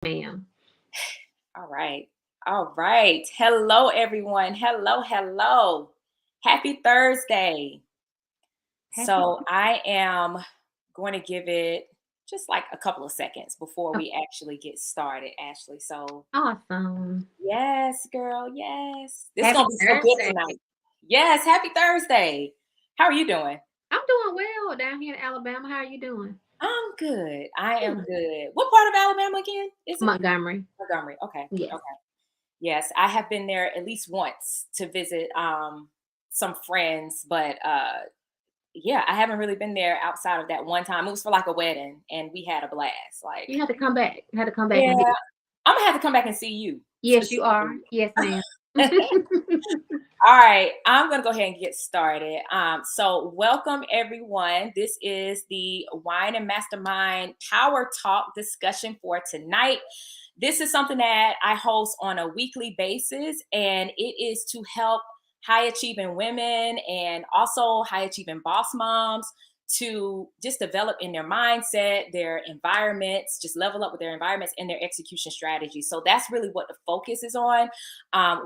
Ma'am. All right. All right. Hello, everyone. Hello, hello. Happy Thursday. Happy. So, I am going to give it just like a couple of seconds before Oh, we actually get started, Ashley. So, awesome. yes, girl. Yes. This is Happy going to be so good Thursday. tonight. Yes. Happy Thursday. How are you doing? I'm doing well down here in Alabama. How are you doing? I'm good. I am Good. good. What part of Alabama again is it? Montgomery. Montgomery. Okay. Yes. Okay. Yes, I have been there at least once to visit some friends, but yeah, I haven't really been there outside of that one time. It was for like a wedding and we had a blast. Like, You had to come back. You had to come back yeah, and visit. I'm gonna have to come back and see you Yes, you are. specifically. Yes, ma'am. All right, I'm gonna go ahead and get started. So welcome everyone. This is the Wine and Mastermind Power Talk discussion for tonight. This is something that I host on a weekly basis, and it is to help high achieving women and also high achieving boss moms to just develop in their mindset, their environments, just level up with their environments and their execution strategy. So that's really what the focus is on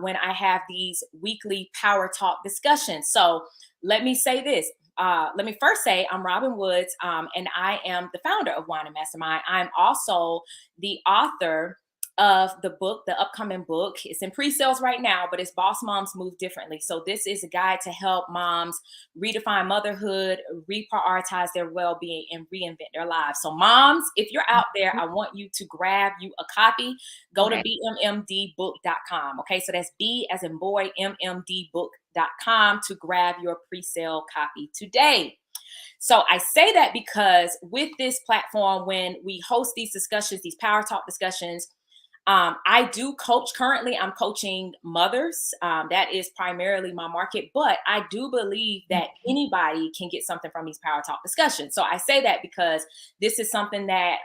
when I have these weekly power talk discussions. So let me say this. Let me first say I'm Robin Woods, and I am the founder of Wine and Mastermind. I'm also the author of the book, the upcoming book. It's in pre-sales right now, but it's Boss Moms Move Differently. So this is a guide to help moms redefine motherhood, reprioritize their well-being, and reinvent their lives. So moms, if you're out there, I want you to grab you a copy. Go to Okay. bmmdbook.com. Okay, so that's B as in boy, mmdbook.com to grab your pre-sale copy today. So I say that because with this platform, when we host these discussions, these power talk discussions, I do coach currently. I'm coaching mothers. That is primarily my market, but I do believe that anybody can get something from these power talk discussions. So I say that because this is something that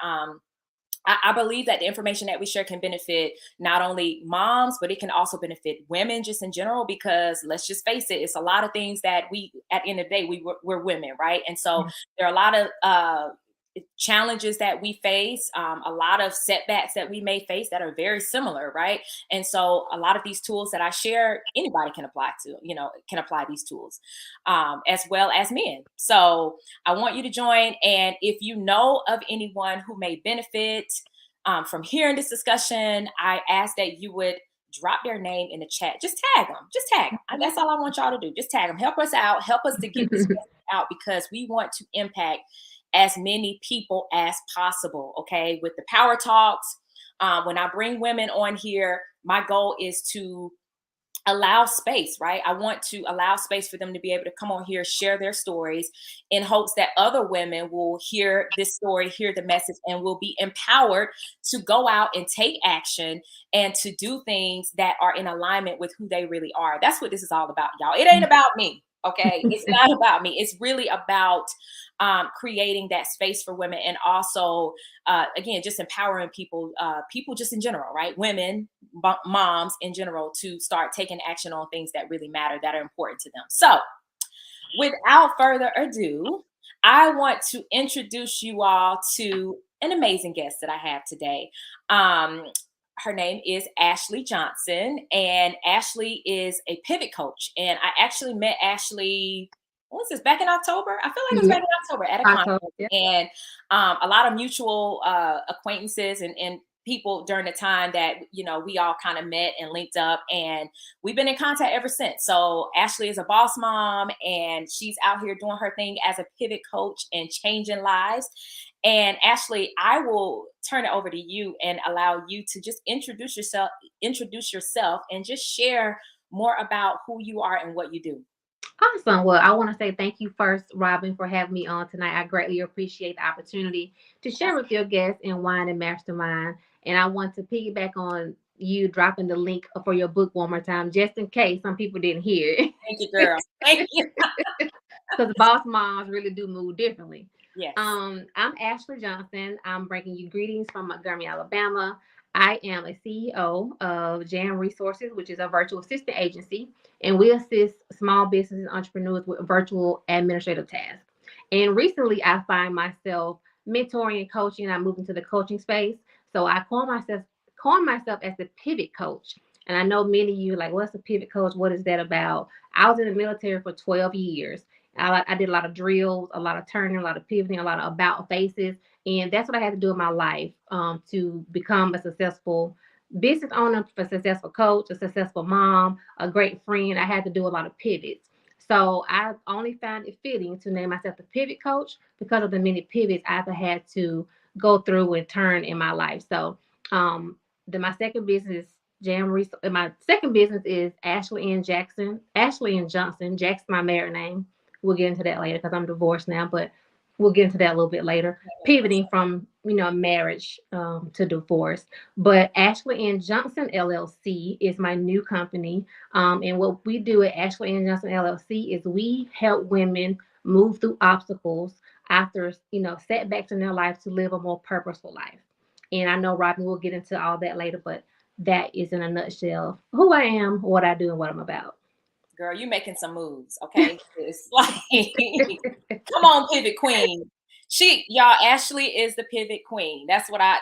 I believe that the information that we share can benefit not only moms, but it can also benefit women just in general, because let's just face it, it's a lot of things that we, at the end of the day, we're women, right? And so there are a lot of challenges that we face, a lot of setbacks that we may face that are very similar, right? And so a lot of these tools that I share, anybody can apply to, can apply these tools, as well as men. So I want you to join. And if you know of anyone who may benefit from hearing this discussion, I ask that you would drop their name in the chat. Just tag them. Just tag them. That's all I want y'all to do. Just tag them. Help us out. Help us to get this message out, because we want to impact as many people as possible. Okay. With the power talks, when I bring women on here, my goal is to allow space, right? I want to allow space for them to be able to come on here, share their stories, in hopes that other women will hear this story, hear the message, and will be empowered to go out and take action and to do things that are in alignment with who they really are. That's what this is all about, y'all. It ain't about me. Okay. It's not about me. It's really about creating that space for women, and also again, just empowering people, people just in general, right? Women, moms in general, to start taking action on things that really matter, that are important to them. So without further ado, I want to introduce you all to an amazing guest that I have today. Her name is Ashley Johnson, and Ashley is a pivot coach. And I actually met Ashley, what was this, back in October? I feel like it was Yeah. back in October at a October. conference, Yeah. and a lot of mutual acquaintances and people during the time that we all kind of met and linked up, and we've been in contact ever since. So Ashley is a boss mom, and she's out here doing her thing as a pivot coach and changing lives. And Ashley, I will turn it over to you and allow you to just introduce yourself, and just share more about who you are and what you do. Awesome. Well, I want to say thank you first, Robin, for having me on tonight. I greatly appreciate the opportunity to share with your guests in Wine and Mastermind. And I want to piggyback on you dropping the link for your book one more time, just in case some people didn't hear it. Thank you, girl. Thank you. Because boss moms really do move differently. Yes. I'm Ashley Johnson. I'm bringing you greetings from Montgomery, Alabama. I am a CEO of Jam Resources, which is a virtual assistant agency, and we assist small business and entrepreneurs with virtual administrative tasks. And recently, I find myself mentoring and coaching. I moved into the coaching space. So I coined myself as the pivot coach. And I know many of you like, what's a pivot coach? What is that about? I was in the military for 12 years. I did a lot of drills, a lot of turning, a lot of pivoting, a lot of about faces. And that's what I had to do in my life to become a successful business owner, a successful coach, a successful mom, a great friend. I had to do a lot of pivots. So I only found it fitting to name myself the pivot coach because of the many pivots I've had to go through and turn in my life. So um my second business my second business is Ashley and Johnson. Jackson my married name. We'll get into that later because I'm divorced now, but we'll get into that a little bit later. Pivoting from marriage to divorce. But Ashley and Johnson LLC is my new company. And what we do at Ashley and Johnson LLC is we help women move through obstacles after setbacks in their life to live a more purposeful life. And I know Robin will get into all that later, but that is in a nutshell who I am, what I do, and what I'm about. Girl, you making some moves, okay? It's like, come on, pivot queen. Y'all, Ashley is the pivot queen. That's what I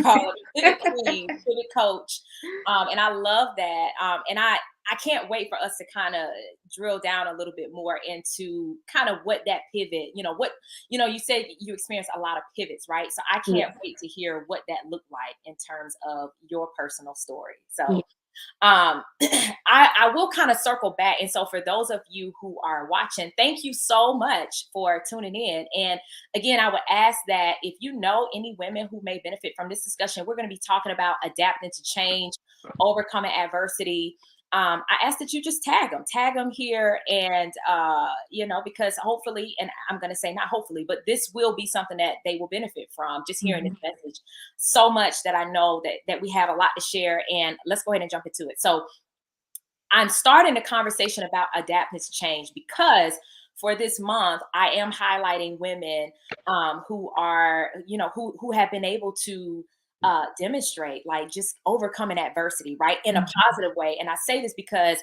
call her, pivot queen, pivot coach. And I love that. And I can't wait for us to kind of drill down a little bit more into kind of what that pivot, you said you experienced a lot of pivots, right? So I can't wait to hear what that looked like in terms of your personal story. So I will kind of circle back. And so for those of you who are watching, thank you so much for tuning in. And again, I would ask that if you know any women who may benefit from this discussion, we're going to be talking about adapting to change, overcoming adversity. I ask that you just tag them here. And, because hopefully, and I'm going to say not hopefully, but this will be something that they will benefit from just hearing this message so much that I know that we have a lot to share. And let's go ahead and jump into it. So I'm starting a conversation about adapting to change because for this month, I am highlighting women who are, who have been able to demonstrate like just overcoming adversity, right? In a positive way. And I say this because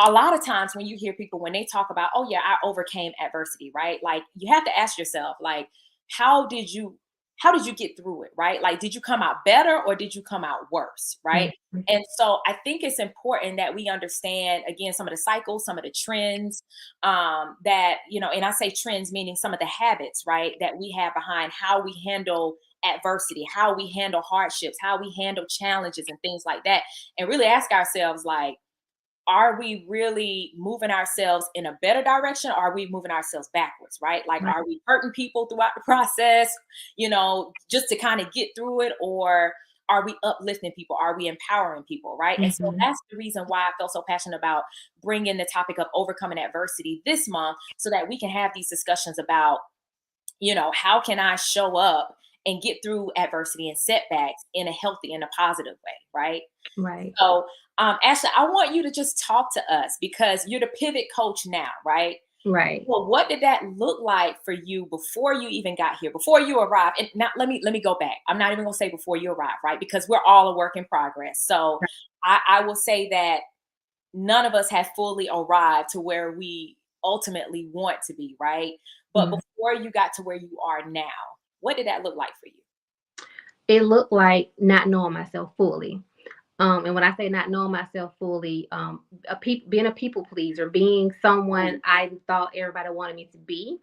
a lot of times when you hear people, when they talk about, oh yeah, I overcame adversity, right? Like you have to ask yourself, like, how did you get through it, right? Like, did you come out better or did you come out worse, right? And so I think it's important that we understand, again, some of the cycles, some of the trends that, and I say trends, meaning some of the habits, right, that we have behind how we handle adversity, how we handle hardships, how we handle challenges and things like that. And really ask ourselves, like, are we really moving ourselves in a better direction? Or are we moving ourselves backwards, right? Like, are we hurting people throughout the process, just to kind of get through it? Or are we uplifting people? Are we empowering people, right? And so that's the reason why I felt so passionate about bringing the topic of overcoming adversity this month so that we can have these discussions about, how can I show up and get through adversity and setbacks in a healthy and a positive way, right? Right. So, Ashley, I want you to just talk to us because you're the pivot coach now, right? Right. Well, what did that look like for you before you even got here, before you arrived? And now let me go back. I'm not even gonna say before you arrived, right? Because we're all a work in progress. So I will say that none of us have fully arrived to where we ultimately want to be, right? But before you got to where you are now, what did that look like for you? It looked like not knowing myself fully. And when I say not knowing myself fully, being a people pleaser, being someone I thought everybody wanted me to be,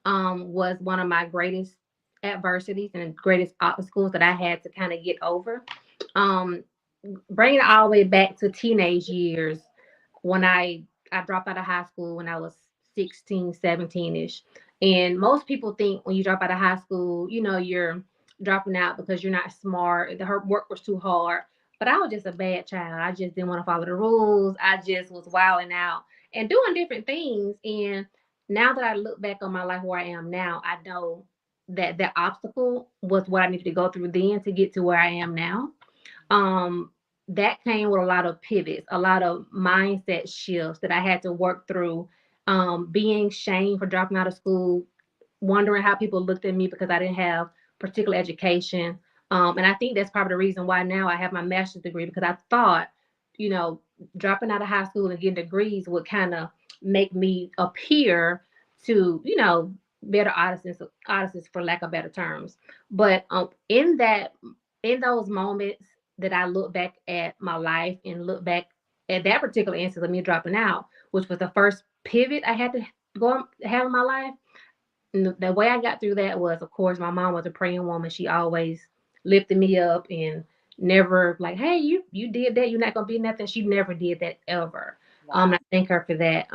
was one of my greatest adversities and greatest obstacles that I had to kind of get over. Bringing it all the way back to teenage years, when I dropped out of high school when I was 16, 17-ish. And most people think when you drop out of high school, you're dropping out because you're not smart. The work was too hard. But I was just a bad child. I just didn't want to follow the rules. I just was wilding out and doing different things. And now that I look back on my life where I am now, I know that that obstacle was what I needed to go through then to get to where I am now. That came with a lot of pivots, a lot of mindset shifts that I had to work through. Being shamed for dropping out of school, wondering how people looked at me because I didn't have particular education. And I think that's probably the reason why now I have my master's degree, because I thought, dropping out of high school and getting degrees would kind of make me appear to, better artists for lack of better terms. But in that in those moments that I look back at my life and look back at that particular instance of me dropping out, which was the first pivot I had to have in my life. And the way I got through that was, of course, my mom was a praying woman. She always lifted me up and never like, hey, you did that. You're not gonna be nothing. She never did that ever. Wow. I thank her for that.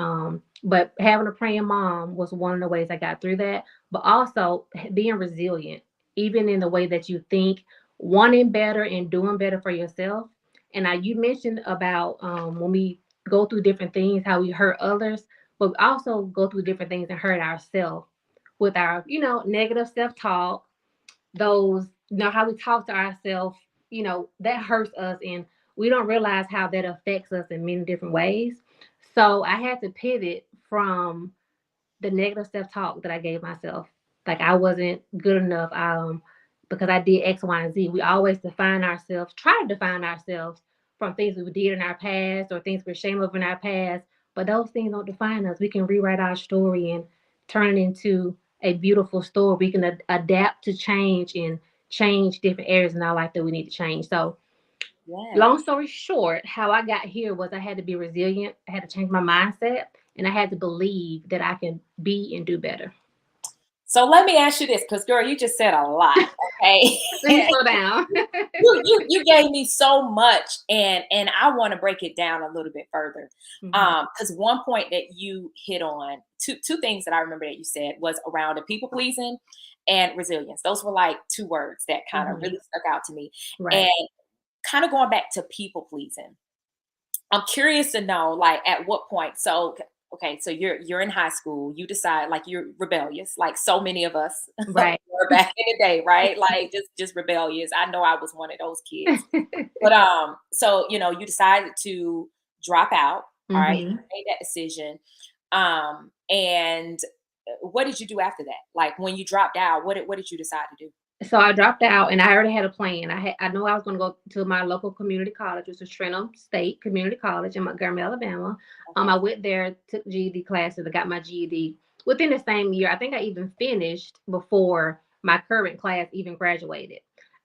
But having a praying mom was one of the ways I got through that. But also being resilient, even in the way that you think, wanting better and doing better for yourself. And you mentioned about when we go through different things, how we hurt others, but we also go through different things and hurt ourselves with our, negative self-talk, those, how we talk to ourselves, that hurts us and we don't realize how that affects us in many different ways. So I had to pivot from the negative self-talk that I gave myself. Like I wasn't good enough because I did X, Y, and Z. We always try to define ourselves from things we did in our past or things we're ashamed of in our past. But those things don't define us. We can rewrite our story and turn it into a beautiful story. We can adapt to change and change different areas in our life that we need to change. So, Yeah. long story short, how I got here was I had to be resilient. I had to change my mindset and I had to believe that I can be and do better. So let me ask you this, because girl, you just said a lot. Okay. Let me slow down. You gave me so much, and I want to break it down a little bit further. Mhm. Because one point that you hit on, two things that I remember that you said was around the people pleasing and resilience. Those were like two words that kind of Mhm. really stuck out to me. Right. And kind of going back to people pleasing, I'm curious to know, like, at what point. So, okay, so you're in high school. You decide, like, you're rebellious, like so many of us Right. were back in the day, right? Like, just rebellious. I know I was one of those kids. But so you decided to drop out. All right, you Mhm. made that decision. And what did you do after that? Like when you dropped out, what did you decide to do? So I dropped out and I already had a plan. I know I was going to go to my local community college, which is Trenton State Community College in Montgomery, Alabama. Okay. I went there, took GED classes, I got my GED within the same year. I think I even finished before my current class even graduated.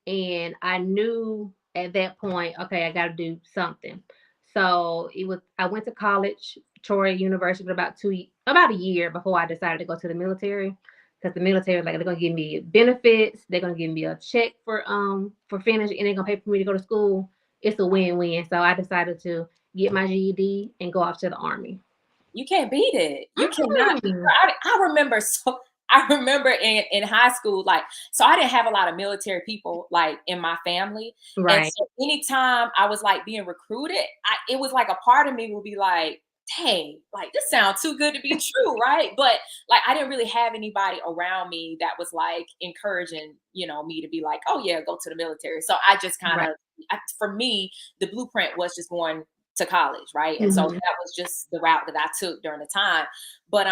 And I knew at that point, okay, I got to do something. So I went to college, Troy University, for about a year before I decided to go to the military, because the military is like they're gonna give me benefits, they're gonna give me a check for finish, and they're gonna pay for me to go to school. It's a win-win. So I decided to get my GED and go off to the army. You can't beat it. You cannot beat Mm. her. I remember I remember in high school, like, so I didn't have a lot of military people like in my family. And Right, so anytime I was like being recruited, it was like a part of me would be like, dang, like this sounds too good to be true, right? But like I didn't really have anybody around me that was like encouraging, me to be like, oh yeah, go to the military. So I just kind right. of, for me, the blueprint was just going to college, right? And so Mhm. that was just the route that I took during the time. But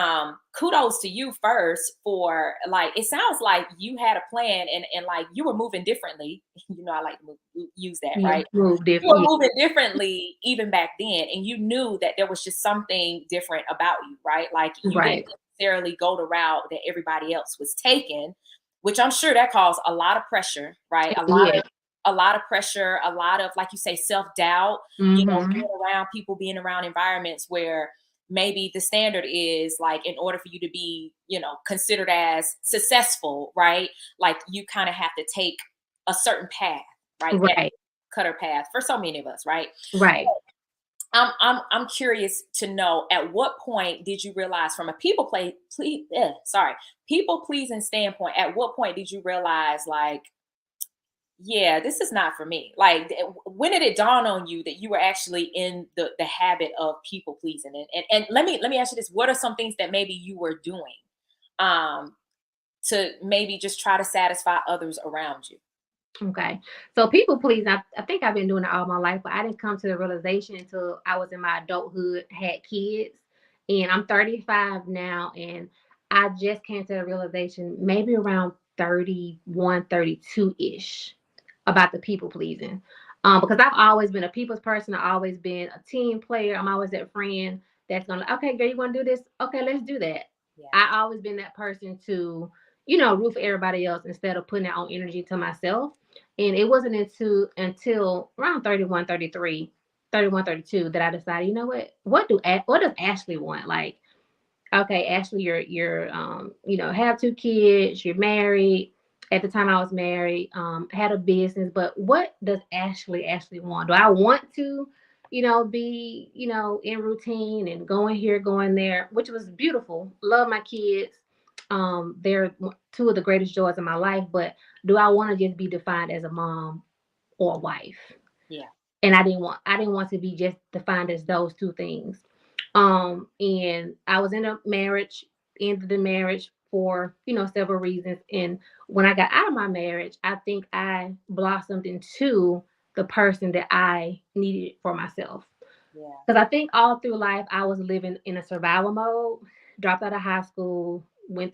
kudos to you first for, like, it sounds like you had a plan, and like you were moving differently. I like to use that, Yeah, right? move You were different. moving differently even back then, and you knew that there was just something different about you, right? Like Yeah, you didn't right. necessarily go the route that everybody else was taking, which I'm sure that caused a lot of pressure, right? Yeah. A lot of pressure, a lot of, like you say, self-doubt, Mhm. being around people, being around environments where maybe the standard is like, in order for you to be, considered as successful, right? Like you kind of have to take a certain path, right? That Right, cutter path for so many of us, right? right. I'm curious to know, at what point did you realize, from a people pleasing standpoint, at what point did you realize, like, yeah, this is not for me? Like, when did it dawn on you that you were actually in the habit of people pleasing? And let me ask you this: what are some things that maybe you were doing, um, to maybe just try to satisfy others around you? Okay. So people please, I think I've been doing it all my life, but I didn't come to the realization until I was in my adulthood, had kids, and I'm 35 now, and I just came to the realization maybe around 31, 32-ish about the people pleasing. Because I've always been a people's person. I've always been a team player. I'm always that friend that's gonna, okay, girl, you wanna do this? Okay, let's do that. Yeah. I always been that person to, root for everybody else instead of putting our own energy to myself. And it wasn't until around 31, 33, 31, 32 that I decided, you know what does Ashley want? Like, okay, Ashley, you're have two kids, you're married. At the time I was married, had a business, but what does Ashley want? Do I want to, be, in routine and going here, going there, which was beautiful. Love my kids. They're two of the greatest joys of my life, but do I want to just be defined as a mom or a wife? Yeah. And I didn't want to be just defined as those two things. And I was in a marriage, ended the marriage for several reasons. And when I got out of my marriage, I think I blossomed into the person that I needed for myself. Yeah. Because I think all through life I was living in a survival mode. Dropped out of high school,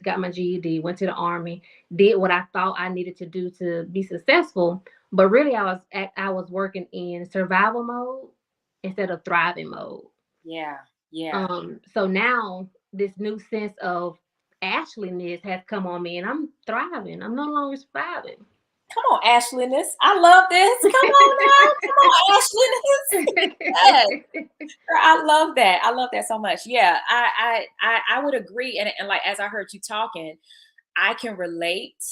got my GED, went to the army, did what I thought I needed to do to be successful. But really, I was working in survival mode instead of thriving mode. Yeah. Yeah. So now this new sense of Ashliness has come on me, and I'm thriving. I'm no longer surviving. Come on, Ashliness. I love this. Come on now. Come on, Ashliness. Yes. I love that. I love that so much. Yeah, I would agree. And like as I heard you talking, I can relate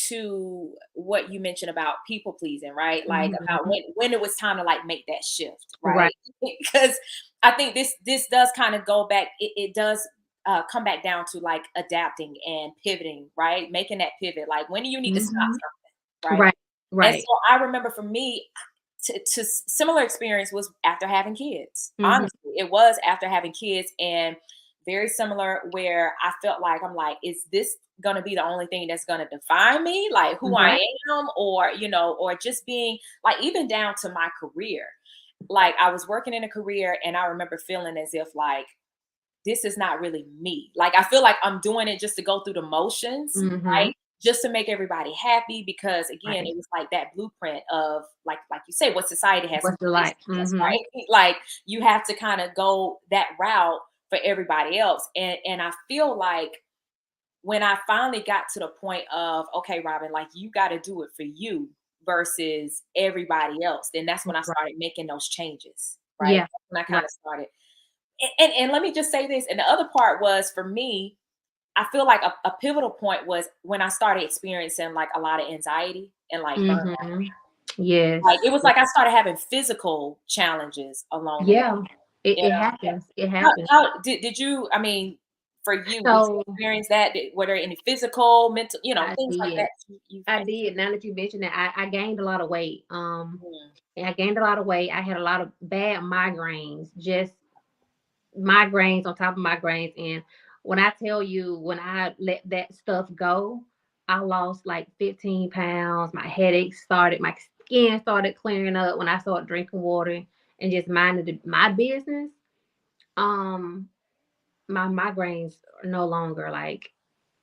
to what you mentioned about people pleasing, right? Like about Mhm. when it was time to like make that shift, Right. right? Because I think this does kind of go back. It does come back down to like adapting and pivoting, right? Making that pivot. Like when do you need to stop Mhm. something, right? Right. And so Right. I remember for me, to similar experience was after having kids. Mhm. Honestly, it was after having kids, and very similar where I felt like I'm like, is this going to be the only thing that's going to define me, like who I Right. am, or or just being like even down to my career. Like I was working in a career, and I remember feeling as if like this is not really me. Like I feel like I'm doing it just to go through the motions, Mhm. right? Just to make everybody happy because again, Right. it was like that blueprint of like you say, what society has What's the placed like? on us, Mhm. right? Like you have to kind of go that route for everybody else. And I feel like when I finally got to the point of, okay, Robin, like you got to do it for you versus everybody else, then that's when I Right. started making those changes, right? Yeah. That's when I Right. kind of started and let me just say this. And the other part was for me, I feel like a pivotal point was when I started experiencing like a lot of anxiety and like burnout. Mhm. Yes. Like it was like I started having physical challenges along the way. Yeah. It, You it know, happens. It how, happens. how did you? I mean, for you, did you So experience that? Were there any physical, mental, I things like did. that you I faced? did. Now that you mentioned that, I gained a lot of weight. Mm, And I gained a lot of weight. I had a lot of bad migraines, just migraines on top of migraines. And when I tell you, when I let that stuff go, I lost like 15 pounds. My skin started clearing up when I started drinking water and just minding my business. Um, my migraines are no longer like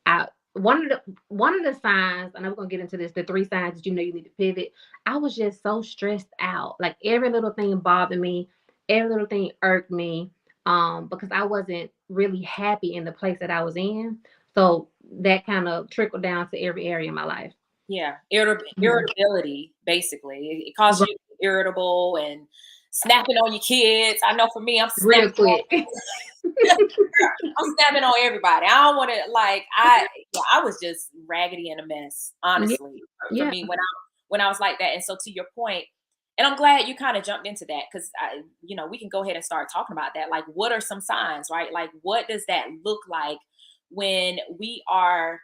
I one of the signs, and I'm gonna get into this, the three signs that you need to pivot. I was just so stressed out. Like every little thing bothered me, every little thing irked me. Because I wasn't really happy in the place that I was in. So that kind of trickled down to every area of my life. yeah, Mhm. irritability basically. It causes Right. you to be irritable and snapping on your kids. I know for me, I'm Real snapping quick. I'm snapping on everybody. I don't want to like I was just raggedy and a mess, Yeah. honestly, for Yeah. me when I was like that. And so to your point, and I'm glad you kind of jumped into that because I, we can go ahead and start talking about that. Like, what are some signs, right? Like, what does that look like when we are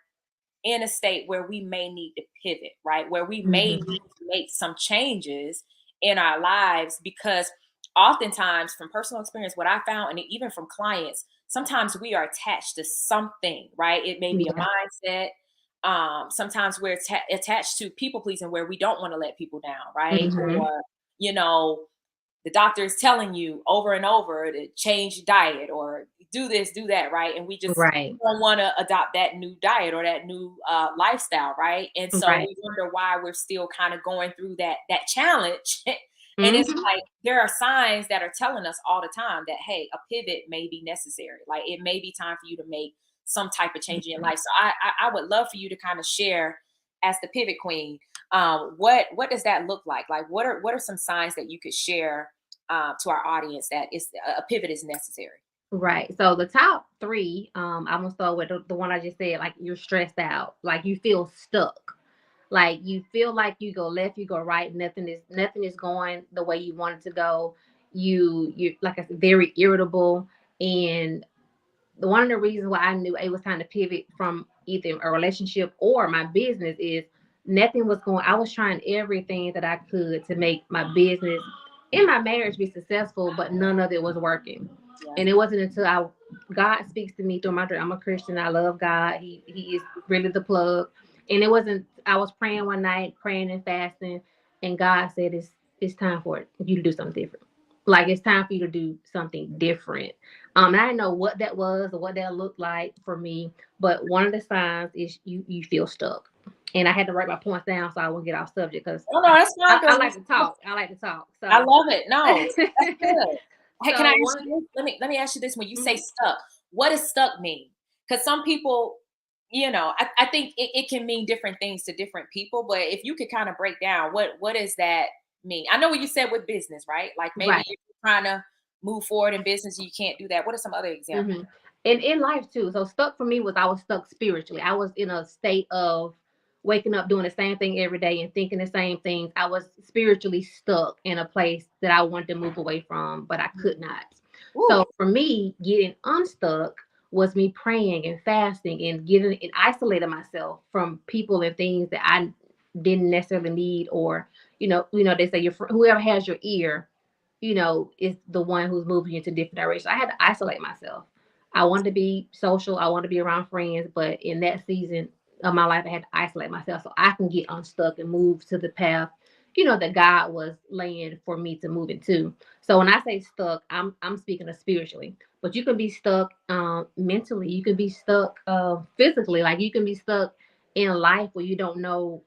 in a state where we may need to pivot, right? Where we may Mhm. need to make some changes in our lives because oftentimes from personal experience, what I found, and even from clients, sometimes we are attached to something, right? It may be a Yeah. mindset. Sometimes we're attached to people pleasing where we don't want to let people down, right? Mhm. Or, you know, the doctor is telling you over and over to change your diet or do this, do that, right? And we just Right. don't want to adopt that new diet or that new lifestyle, right? And so Right. we wonder why we're still kind of going through that challenge. And it's Mhm. like there are signs that are telling us all the time that hey, a pivot may be necessary. Like it may be time for you to make some type of change in your life. So I would love for you to kind of share as the pivot queen What does that look like? Like, what are some signs that you could share to our audience that is a pivot is necessary? Right. So the top three, I'm gonna start with the one I just said. Like you're stressed out, like you feel stuck, like you feel like you go left, you go right. Nothing is going the way you want it to go. You like I said, very irritable. And one of the reasons why I knew it was time to pivot from either a relationship or my business is nothing was going. I was trying everything that I could to make my business and my marriage be successful, but none of it was working. Yeah. And it wasn't until God speaks to me through my dream. I'm a Christian. I love God. He is really the plug. And it wasn't. I was praying one night, praying and fasting, and God said, "It's time for you to do something different. Like it's time for you to do something different." I didn't know what that was or what that looked like for me, but one of the signs is you feel stuck. And I had to write my points down so I wouldn't get off subject because Oh no, that's fine, I girl. like to talk. I like to talk. I So, love it. No, that's good. Hey, can I so ask one. you this? Let me ask you this. When you say Mhm. stuck, what does stuck mean? Because some people, I think it can mean different things to different people. But if you could kind of break down what does that mean? I know what you said with business, right? Like maybe Right. you're trying to move forward in business, you can't do that. What are some other examples? hmm And in life too. So stuck for me was I was stuck spiritually. I was in a state of waking up doing the same thing every day and thinking the same things. I was spiritually stuck in a place that I wanted to move away from, but I could not. Ooh, So for me, getting unstuck was me praying and fasting and getting and isolating myself from people and things that I didn't necessarily need, or they say whoever has your ear, is the one who's moving you into different directions. I had to isolate myself. I wanted to be social. I wanted to be around friends, but in that season of my life, I had to isolate myself so I can get unstuck and move to the path, that God was laying for me to move into. So when I say stuck, I'm speaking of spiritually, but you can be stuck mentally. You can be stuck physically. Like you can be stuck in life where you don't know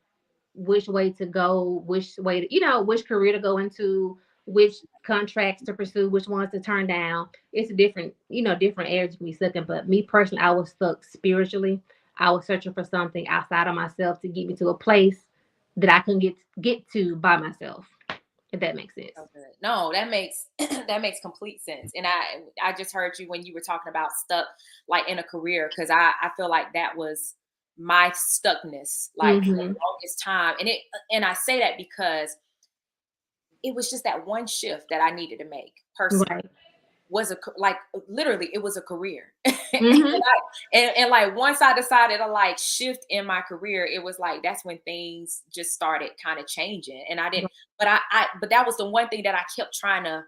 which way to go, which way to, which career to go into, which contracts to pursue, which ones to turn down. It's a different areas you can be stuck in. But me personally, I was stuck spiritually. I was searching for something outside of myself to get me to a place that I couldn't get to by myself. If that makes sense. so good. No, that makes that makes complete sense. And I just heard you when you were talking about stuck like in a career, because I feel like that was my stuckness like for the Mm-hmm. longest time. And I say that because it was just that one shift that I needed to make personally. Right. Was like literally it was a career. Mm-hmm. And like once I decided to like shift in my career, it was like that's when things just started kind of changing. And I didn't, but but that was the one thing that I kept trying to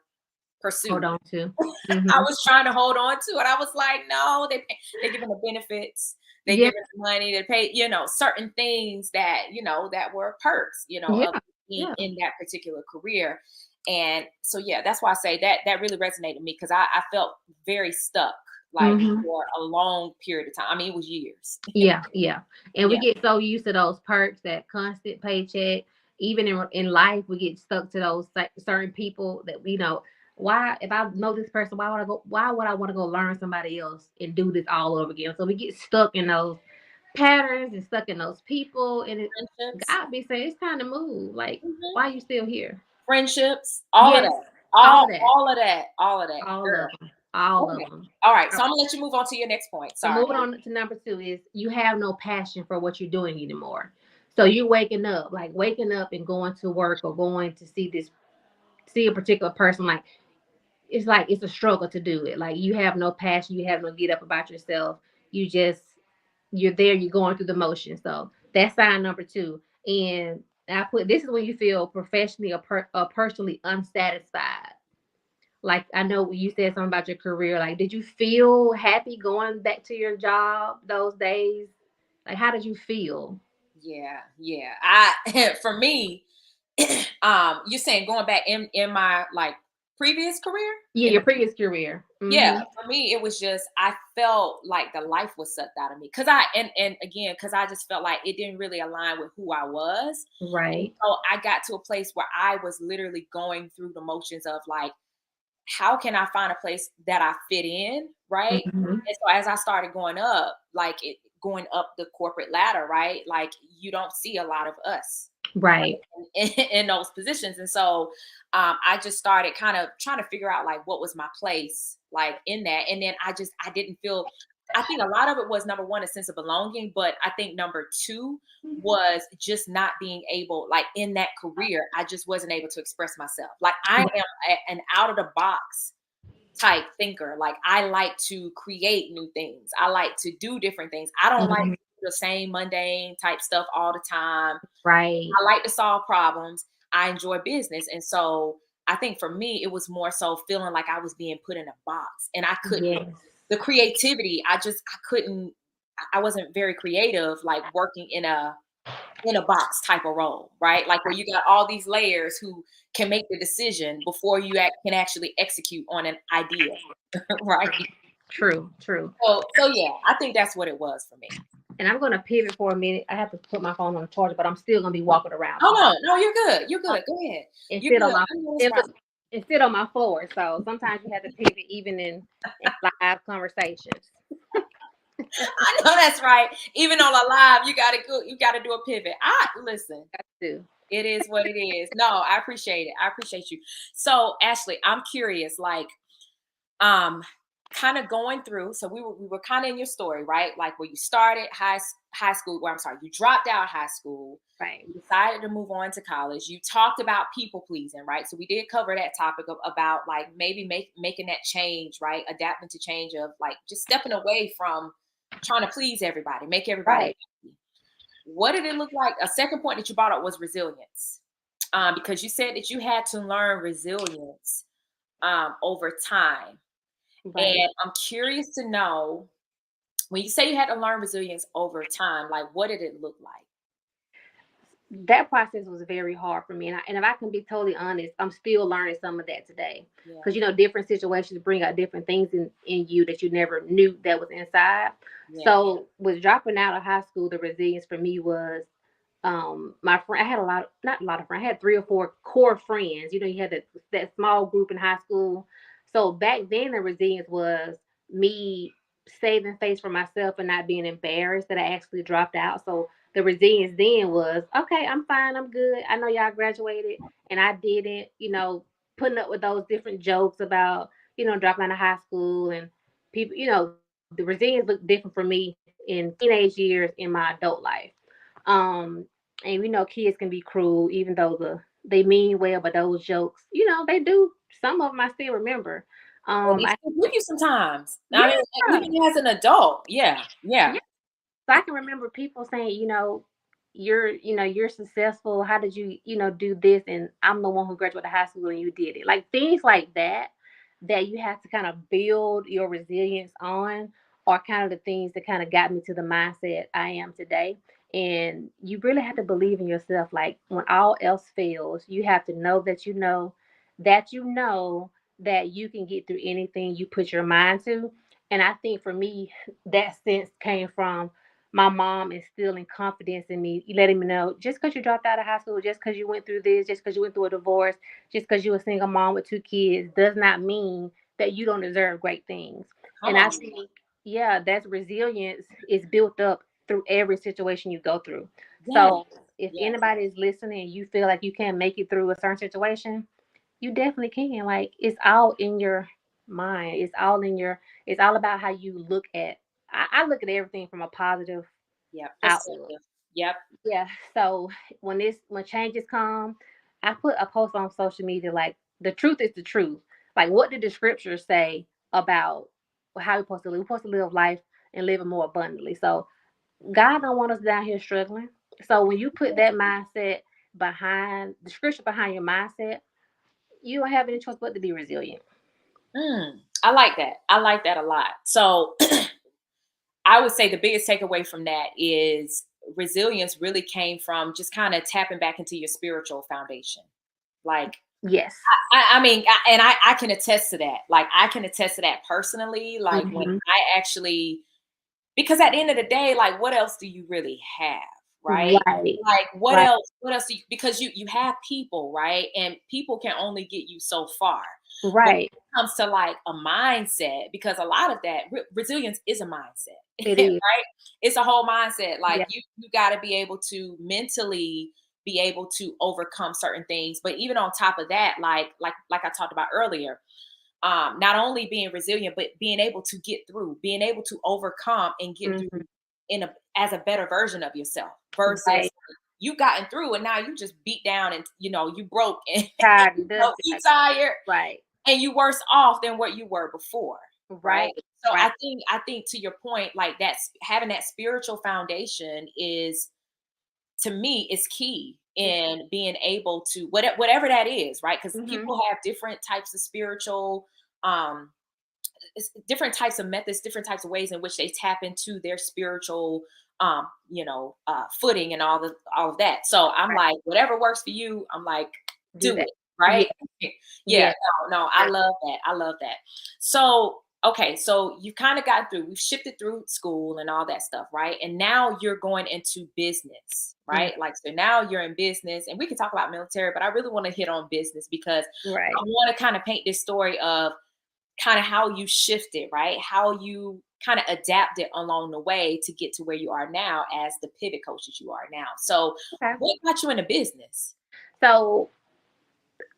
Hold pursue. on to. I Mm-hmm. was trying to hold on to it. I was like, no, they're giving the benefits, they Yeah. giving the money, they pay, certain things that, that were perks, Yeah. of being Yeah. in that particular career. And so yeah, that's why I say that really resonated with me because I felt very stuck like Mm-hmm. for a long period of time. I mean, it was years. Yeah, yeah. And we Yeah. get so used to those perks, that constant paycheck. Even in life, we get stuck to those certain people that we know. Why, if I know this person, why would I go? Why would I want to go learn somebody else and do this all over again? So we get stuck in those patterns and stuck in those people. And Friendships. God be saying it's time to move. Like, Mhm. why are you still here? Friendships, all of Yes, that. all of that, All of that, all girl. of them, all of Okay. them. All right. So I'm gonna let you move on to your next point. So Sorry. moving on to number two is you have no passion for what you're doing anymore. So you're waking up and going to work or going to see a particular person. Like it's a struggle to do it. Like you have no passion, you have no get up about yourself. You're there, you're going through the motion. So that's sign number two. And I put this is when you feel professionally or personally unsatisfied. Like I know you said something about your career. Like, did you feel happy going back to your job those days? Like, how did you feel? Yeah, yeah. I for me, you're saying going back in my like previous career? Yeah, your previous career. Yeah, Mm-hmm. for me it was just I felt like the life was sucked out of me because and again because I just felt like it didn't really align with who I was. And Right. so I got to a place where I was literally going through the motions of like how can I find a place that I fit in, right? Mm-hmm. And so as I started going up the corporate ladder, right? Like you don't see a lot of us. Right. in those positions. And so I just started kind of trying to figure out like what was my place like in that. And then I didn't feel, I think a lot of it was number one, a sense of belonging, but I think number two was just not being able, like in that career, I just wasn't able to express myself. Like I am an out of the box type thinker. Like I like to create new things. I like to do different things. I don't like Mhm. the same mundane type stuff all the time. Right. I like to solve problems. I enjoy business. And so I think for me, it was more so feeling like I was being put in a box and I couldn't, Yes. the creativity, I couldn't, I wasn't very creative, like working in a box type of role, right? Like where you got all these layers who can make the decision before you can actually execute on an idea, right? True. True. So yeah, I think that's what it was for me. And I'm gonna pivot for a minute. I have to put my phone on the charger, but I'm still gonna be walking around. Oh no, you're good. You're Um, good. Go ahead. and You're sit on good. my I know it's and, right. and sit on my floor. So sometimes you have to pivot even in live conversations. I know that's right. Even on a live, you gotta go, you gotta do a pivot. Listen, I do. it is what it is. No, I appreciate it. I appreciate you. So Ashley, I'm curious, like um kind of going through, so we were kind of in your story, right? Like where you started high school, well, I'm sorry, you dropped out of high school, Right. you decided to move on to college, you talked about people pleasing, right? So we did cover that topic about like maybe making that change, right? Adapting to change, of like just stepping away from trying to please everybody, make everybody Right. happy. What did it look like? A second point that you brought up was resilience, because you said that you had to learn resilience over time. Right. And I'm curious to know, when you say you had to learn resilience over time, like what did it look like? That process was very hard for me, and if I can be totally honest, I'm still learning some of that today. Yeah. Because different situations bring out different things in you that you never knew that was inside. Yeah. So with dropping out of high school, the resilience for me was my friend. I had not a lot of friends. I had 3 or 4 core friends. You had that small group in high school. So back then, the resilience was me saving face for myself and not being embarrassed that I actually dropped out. So the resilience then was, okay, I'm fine, I'm good. I know y'all graduated and I didn't. Putting up with those different jokes about dropping out of high school and people. The resilience looked different for me in teenage years in my adult life. Um, and we know kids can be cruel, even though they mean well, but those jokes, they do. Some of them I still remember. And they I stick with you sometimes. I mean, Yeah, even as an adult. Yeah. Yeah. yeah. So I can remember people saying, you're successful. How did you, do this? And I'm the one who graduated high school and you did it. Like things like that, that you have to kind of build your resilience on, are kind of the things that kind of got me to the mindset I am today. And you really have to believe in yourself. Like when all else fails, you have to know that you can get through anything you put your mind to. And I think for me, that sense came from my mom instilling confidence in me, letting me know, just because you dropped out of high school, just because you went through this, just because you went through a divorce, just because you're a single mom with 2 kids, does not mean that you don't deserve great things. Come And I on. think, yeah, that resilience is built up through every situation you go through. Yes. So if Yes. anybody is listening and you feel like you can't make it through a certain situation, you definitely can. Like it's all in your mind. It's all about how you look at. I look at everything from a positive Yep. outlook. Perspective. Yep. Yeah. So when changes come, I put a post on social media like the truth is the truth. Like what did the scriptures say about how we're supposed to live? We're supposed to live life and live it more abundantly. So God don't want us down here struggling. So when you put that mindset behind the scripture behind your mindset, you don't have any choice but to be resilient. I like that. I like that a lot. So I would say the biggest takeaway from that is resilience really came from just kind of tapping back into your spiritual foundation. Like, Yes. I mean, I can attest to that. Like, I can attest to that personally. Like, when Mhm. I actually, because at the end of the day, like, what else do you really have? Right? Right. Like, what Right. else? What else do you, because you have people, right? And people can only get you so far. But when Right. it comes to like a mindset, because a lot of that resilience is a mindset, It is. right? It's a whole mindset. Like Yeah. you got to be able to mentally be able to overcome certain things. But even on top of that, like I talked about earlier, not only being resilient, but being able to get through, being able to overcome and get through Mhm. as a better version of yourself versus Right. you gotten through and now you just beat down and you broke and Tired and dusty. you tired Right. and you worse off than what you were before, right? Right. So Right. I think to your point, like that's having that spiritual foundation is, to me, is key in being able to whatever that is, right? Because Mhm. people have different types of spiritual um different types of methods, different types of ways in which they tap into their spiritual footing and all of that. So I'm Right. like, whatever works for you, I'm like, Do do that. it, right? Yeah. Yeah, Yeah. no, I love that. I love that. So okay, so you've kind of gotten through, we've shifted through school and all that stuff, right? And now you're going into business, Mm. right? Like, so now you're in business, and we can talk about military, but I really want to hit on business because I Right. want to kind of paint this story of kind of how you shifted, right? How you kind of adapted along the way to get to where you are now as the pivot coach that you are now. So, Okay. what got you into business? So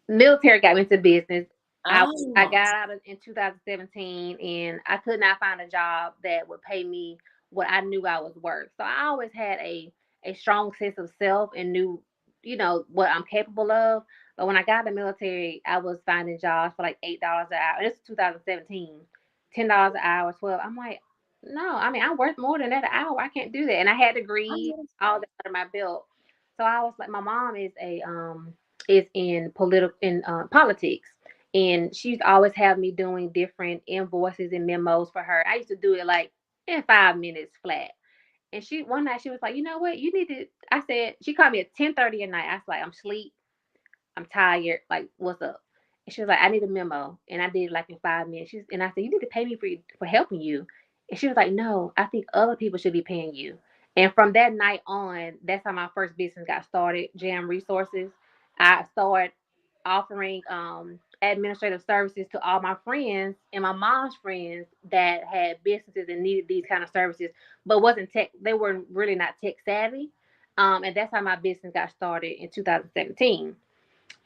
military got me into business. I Oh, got out in 2017, and I could not find a job that would pay me what I knew I was worth. So I always had a strong sense of self and knew, what I'm capable of. But when I got in the military, I was finding jobs for like $8 an hour. This is 2017, $10 an hour, 12. I'm like, no, I mean I'm worth more than that an hour. I can't do that. And I had I degrees, know that's all right. that under my belt. So I was like, my mom is in political in politics, and she's always had me doing different invoices and memos for her. I used to do it like in 5 minutes flat. And she one night she was like, you know what, you need to. I said, she called me at 10:30 at night. I was like, I'm asleep, I'm tired. Like, what's up? And she was like, I need a memo, and I did it like in 5 minutes. And I said, you need to pay me for helping you. And she was like, no, I think other people should be paying you. And from that night on, that's how my first business got started, Jam Resources. I started offering administrative services to all my friends and my mom's friends that had businesses and needed these kind of services, but wasn't tech. They were really not tech savvy. And that's how my business got started in 2017.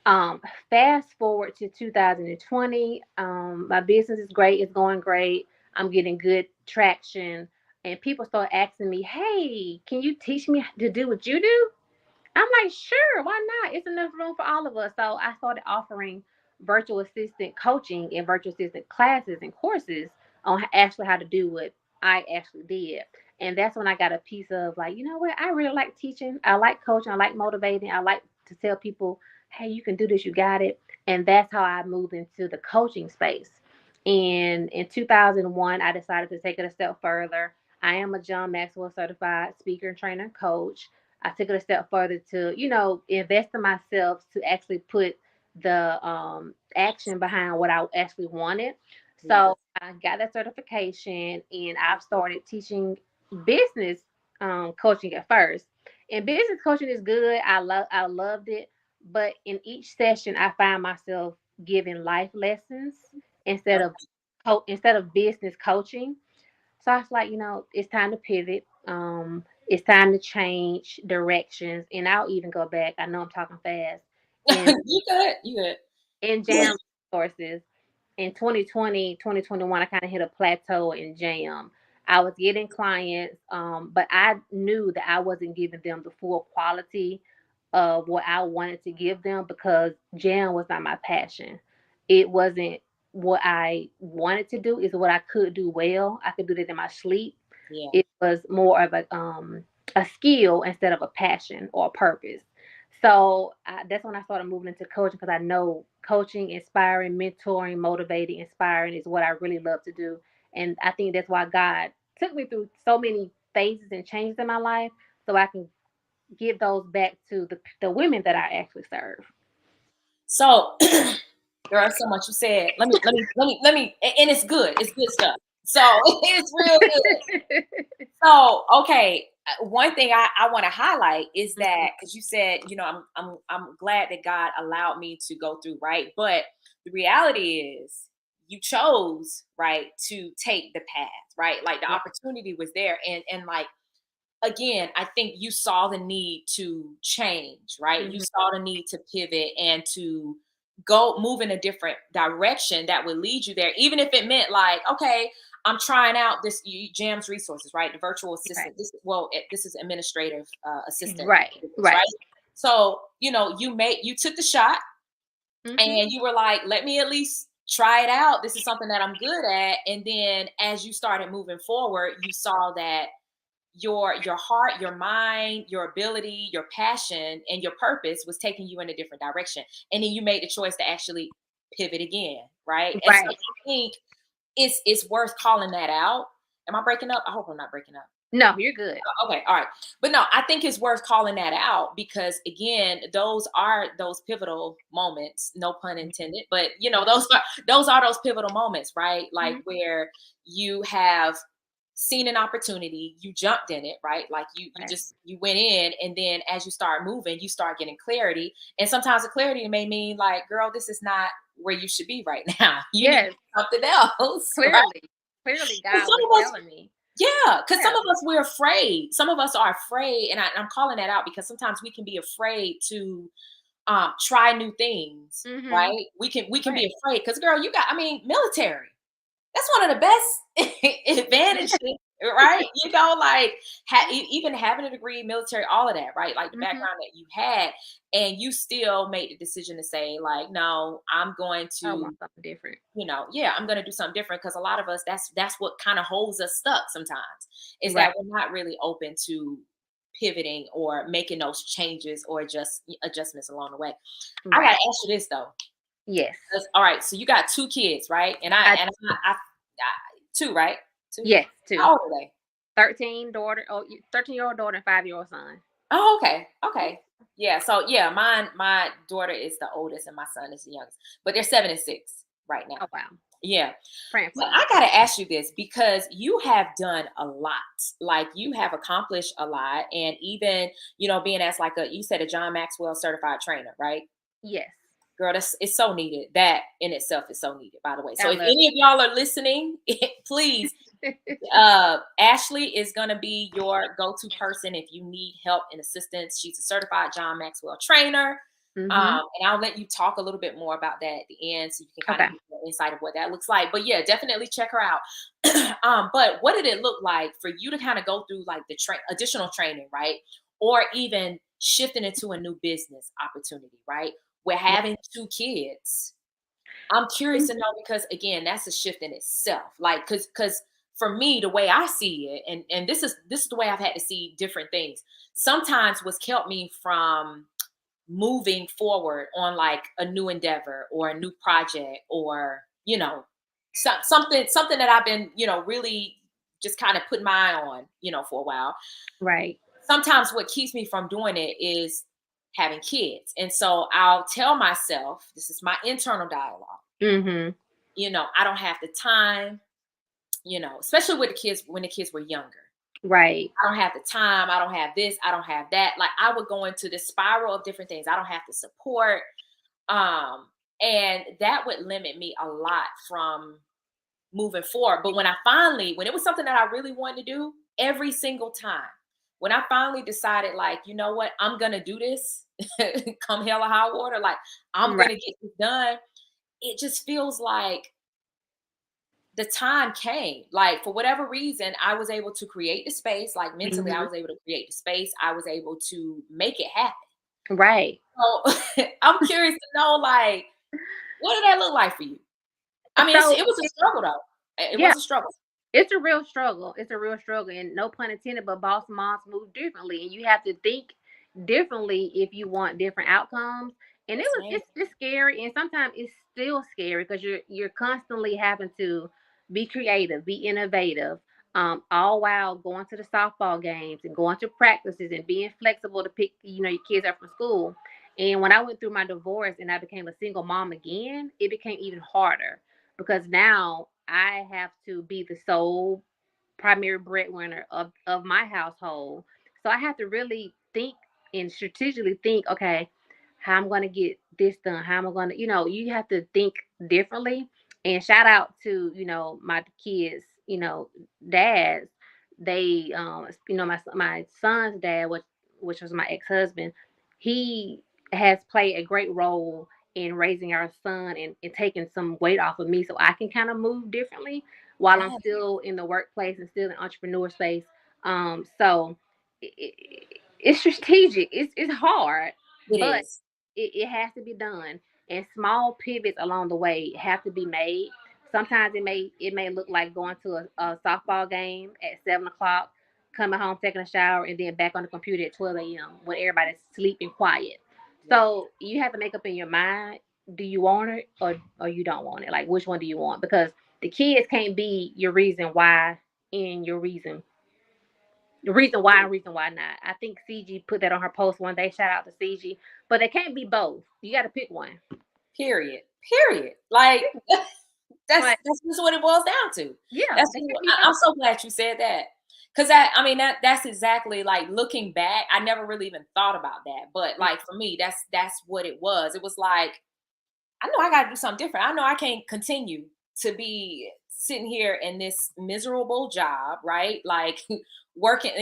Um, Fast forward to 2020. My business is great. It's going great. I'm getting good traction, and people start asking me, "Hey, can you teach me to do what you do?" I'm like, "Sure, why not? It's enough room for all of us." So I started offering virtual assistant coaching and virtual assistant classes and courses on actually how to do what I actually did. And that's when I got a piece of like, you know what? I really like teaching. I like coaching. I like motivating. I like to tell people, hey, you can do this. You got it. And that's how I moved into the coaching space. And in 2001, I decided to take it a step further. I am a John Maxwell certified speaker and trainer and coach. I took it a step further to, invest in myself to actually put the action behind what I actually wanted. Yeah. So I got that certification, and I've started teaching business coaching at first. And business coaching is good. I loved it. But in each session, I find myself giving life lessons instead of instead of business coaching. So I was like, it's time to pivot. It's time to change directions, and I'll even go back. I know I'm talking fast. In You good. You good. Jam Resources in 2020, 2021, I kind of hit a plateau in Jam. I was getting clients, but I knew that I wasn't giving them the full quality of what I wanted to give them because Jam was not my passion. It wasn't what I wanted to do. It's what I could do well. I could do that in my sleep. Yeah. It was more of a skill instead of a passion or a purpose. So that's when I started moving into coaching because I know coaching, inspiring, mentoring, motivating, inspiring is what I really love to do. And I think that's why God took me through so many phases and changes in my life so I can give those back to the women that I actually serve. So there are so much you said. Let me, and it's good. It's good stuff. So it's real good. So, okay, one thing I want to highlight is that because you said, I'm glad that God allowed me to go through, right? But the reality is, you chose right to take the path, right? Like the Yeah. opportunity was there, and like again, I think you saw the need to change, right? You Mhm. saw the need to pivot and to move in a different direction that would lead you there, even if it meant like, okay, I'm trying out this Jams resources, right? The virtual Right. assistant. This is administrative assistant, Right. right? Right. So you took the shot Mhm. and you were like, let me at least try it out. This is something that I'm good at. And then as you started moving forward, you saw that your heart, your mind, your ability, your passion, and your purpose was taking you in a different direction. And then you made the choice to actually pivot again, right? And so I Right. think it's worth calling that out. Am I breaking up? I hope I'm not breaking up. No, you're good. Okay, all right. But no, I think it's worth calling that out because again, those are those pivotal moments, no pun intended, but those are those pivotal moments, right? Like Mhm. where you have seen an opportunity, you jumped in it, right? Like Right. you went in, and then as you start moving, you start getting clarity. And sometimes the clarity may mean like, girl, this is not where you should be right now. You need Yes, something else, right? clearly. Clearly And God some was of us telling me. yeah, because some Yeah. of us we're afraid. Some of us are afraid, and I'm calling that out because sometimes we can be afraid to try new things, Mhm. right? We can be Right. afraid because, girl, military. That's one of the best advantages, right? Like even having a degree, military, all of that, right? Like the Mhm. background that you had, and you still made the decision to say, like, no, I'm going I want to something different. yeah, I'm going to do something different because a lot of us that's what kind of holds us stuck sometimes is Right. that we're not really open to pivoting or making those changes or just adjustments along the way. I got to Right. ask you this though. Yes. All right, so you got two kids, right? I I two, right? Two. yes, too. How old are they? 13 daughter, 13-year-old daughter and 5-year-old son. Oh, okay. Okay. Yeah. So yeah, my daughter is the oldest and my son is the youngest. But they're 7 and 6 right now. Oh wow. Yeah. Praying for But them. I gotta ask you this because you have done a lot. Like you have accomplished a lot. And even, being as like you said, a John Maxwell certified trainer, right? Yes. Girl, that's it's so needed. That in itself is so needed, by the way. So I if love any of y'all are listening, please, it. Ashley is going to be your go-to person if you need help and assistance. She's a certified John Maxwell trainer. Mhm. And I'll let you talk a little bit more about that at the end so you can kind Okay. of get more insight of what that looks like. But yeah, definitely check her out. But what did it look like for you to kind of go through like the additional training, right? Or even shifting into a new business opportunity, right? We're Right. having two kids. I'm curious to know because again, that's a shift in itself. Like, because for me, the way I see it, and this is the way I've had to see different things. Sometimes what's kept me from moving forward on like a new endeavor or a new project or something that I've been really just kind of putting my eye on for a while. Right. Sometimes what keeps me from doing it is having kids, and so I'll tell myself, this is my internal dialogue, Mhm. I don't have the time, especially with the kids when the kids were younger. Right. I don't have the time. I don't have this. I don't have that. Like I would go into this spiral of different things. I don't have the support. Um, and that would limit me a lot from moving forward. But when it was something that I really wanted to do every single time, when I finally decided, like, you know what, I'm going to do this, come hell or high water, like, I'm going Right. to get this done, it just feels like the time came. Like, for whatever reason, I was able to create the space. Like, mentally, I Mhm. was able to create the space. I was able to make it happen. Right. So I'm curious to know, like, what did that look like for you? I mean, So it was a struggle, though. It yeah, was a struggle. it's a real struggle. It's a real struggle, and no pun intended. But boss moms move differently, and you have to think differently if you want different outcomes. And Yes, ma'am. it's scary, and sometimes it's still scary because you're constantly having to be creative, be innovative, all while going to the softball games and going to practices and being flexible to pick your kids up from school. And when I went through my divorce and I became a single mom again, it became even harder because now I have to be the sole primary breadwinner of my household. So I have to really think and strategically think, okay, how I'm going to get this done, how am I going to, you have to think differently. And shout out to, my kids, dads they, my son's dad, which was my ex-husband, he has played a great role in raising our son and taking some weight off of me so I can kind of move differently while I'm Yeah, still in the workplace and still in entrepreneur space. So it's strategic. It's hard, it but is. it has to be done. And small pivots along the way have to be made. Sometimes it may look like going to a softball game at 7 o'clock, coming home, taking a shower, and then back on the computer at 12 a.m. when everybody's sleeping quiet. Yeah. So you have to make up in your mind: do you want it or you don't want it? Like, which one do you want? Because the kids can't be your reason why and your reason the reason why and reason why not. I think CG put that on her post one day. Shout out to CG. But they can't be both. You got to pick one. Period. Period. Like Like, that's just what it boils down to. yeah, That's they just can't be I'm both. so glad you said that. Cause I mean that's exactly like looking back. I never really even thought about that. But like for me, that's what it was. It was like, I know I gotta do something different. I know I can't continue to be sitting here in this miserable job, right? Like working,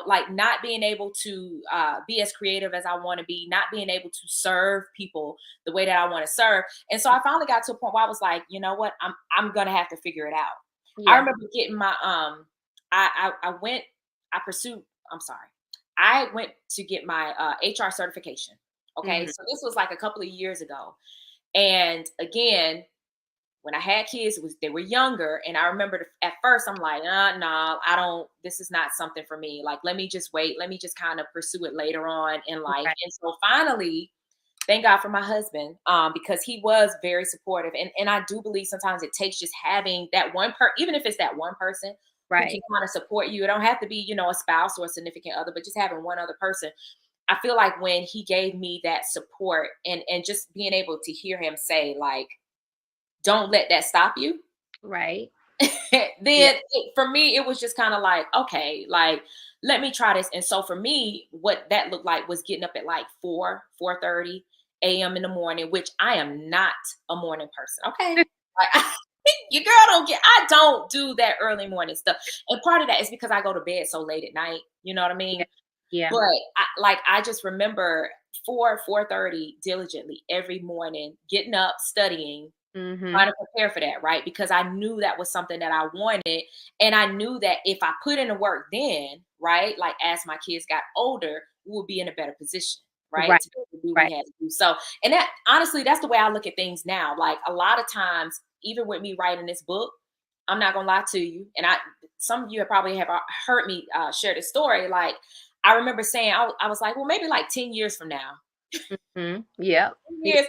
like not being able to be as creative as I want to be, not being able to serve people the way that I want to serve. And so I finally got to a point where I was like, you know what, I'm gonna have to figure it out. I Yeah. remember getting my I went, I pursued, I'm sorry, I went to get my HR certification. Okay, Hmm. so this was like a couple of years ago. And again, when I had kids, they were younger, and I remember at first I'm like, nah, I don't. This is not something for me. Like, let me just wait. Let me just kind of pursue it later on in life. Right. And so finally, thank God for my husband, because he was very supportive. And I do believe sometimes it takes just having that even if it's that one person who can Right. kind of support you. It don't have to be, a spouse or a significant other, but just having one other person. I feel like when he gave me that support and just being able to hear him say like, don't let that stop you. Right. Yeah. Then for me, it was just kind of like, okay, like let me try this. And so for me, what that looked like was getting up at like 4:30 a.m. in the morning, which I am not a morning person. Okay. Like, your girl I don't do that early morning stuff. And part of that is because I go to bed so late at night. You know what I Yeah. mean? Yeah. But I just remember 4:30 diligently every morning, getting up, studying, Hmm. trying to prepare for that, right? Because I knew that was something that I wanted. And I knew that if I put in the work then, right, like as my kids got older, we would be in a better position, right? Right. To be able to do what Right. we had to do. So, and that honestly, that's the way I look at things now. Like a lot of times, even with me writing this book, I'm not gonna lie to you. And some of you have probably heard me share this story. Like I remember saying, I was like, well, maybe like 10 years from now, Yeah. 10 Yeah. years,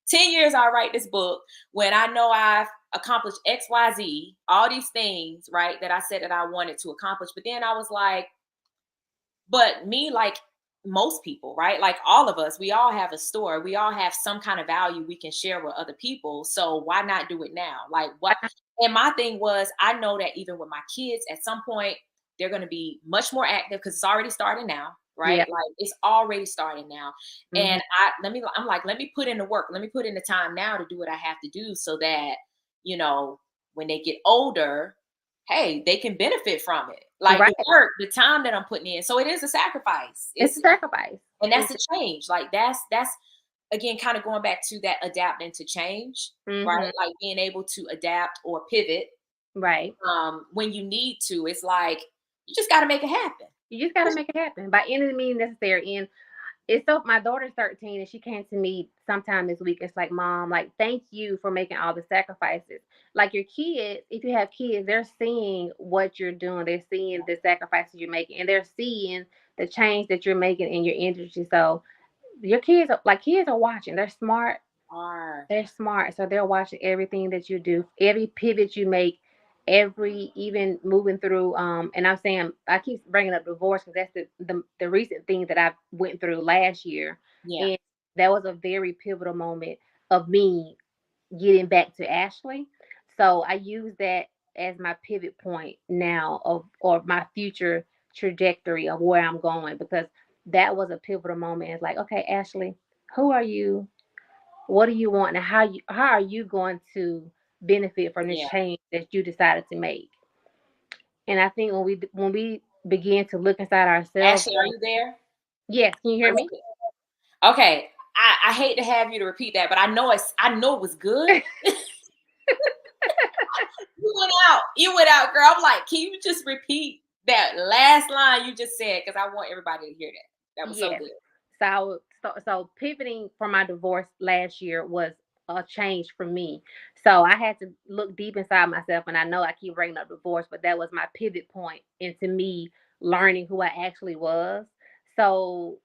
10 years I'll write this book when I know I've accomplished XYZ, all these things, right, that I said that I wanted to accomplish. But then I was like, but me, like most people, right? Like all of us, we all have a story. We all have some kind of value we can share with other people. So why not do it now? Like what? And my thing was, I know that even with my kids, at some point, they're going to be much more active because it's already starting now, right? Yeah. Like it's already starting now. Hmm. And I'm like, let me put in the work. Let me put in the time now to do what I have to do so that, you know, when they get older, hey, they can benefit from it. Like the Right. work, the time that I'm putting in. So it is a sacrifice. It's a sacrifice. And that's It's. the change. Like that's again kind of going back to that adapting to change, right? Hmm. Like being able to adapt or pivot Right. when you need to. It's like you just got to make it happen. You just got to make it happen by any means necessary. And it's so my daughter's 13 and she came to me sometime this week. It's like, Mom, like, thank you for making all the sacrifices. Like your kids, if you have kids, they're seeing what you're doing. They're seeing the sacrifices you're making and they're seeing the change that you're making in your industry. So your kids are watching. They're smart. Or They're smart, so they're watching everything that you do, every pivot you make, every even moving through. And I'm saying I keep bringing up divorce because that's the recent thing that I went through last year, yeah, and that was a very pivotal moment of me getting back to Ashley. So I use that as my pivot point now of or my future trajectory of where I'm going because that was a pivotal moment. It's like, okay, Ashley, who are you? What do you want and how are you going to benefit from this yeah. change that you decided to make? And I think when we begin to look inside ourselves, Ashley, are you there? yes, can you hear me? Okay. I hate to have you to repeat that, but I know it was good. You went out, girl. I'm like, can you just repeat that last line you just said? Because I want everybody to hear that. That was so Yes. good. So pivoting from my divorce last year was a change for me. So I had to look deep inside myself, and I know I keep bringing up divorce, but that was my pivot point into me learning who I actually was. So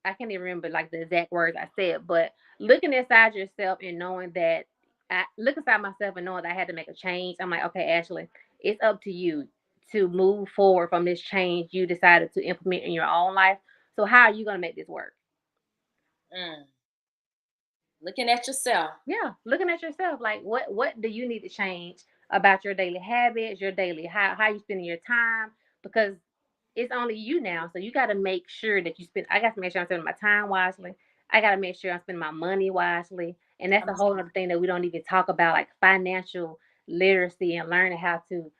I can't even remember like the exact words I said, but looking inside yourself and knowing that I look inside myself and knowing that I had to make a change. I'm like, okay, Ashley, it's up to you to move forward from this change you decided to implement in your own life. So how are you going to make this work? Mm. Looking at yourself. Yeah, looking at yourself, like what do you need to change about your daily habits, your daily how you spending your time, because it's only you now. So you got to make sure that you spend. I got to make sure I'm spending my time wisely. I got to make sure I'm spending my money wisely, and that's a whole other thing that we don't even talk about, like financial literacy and learning how to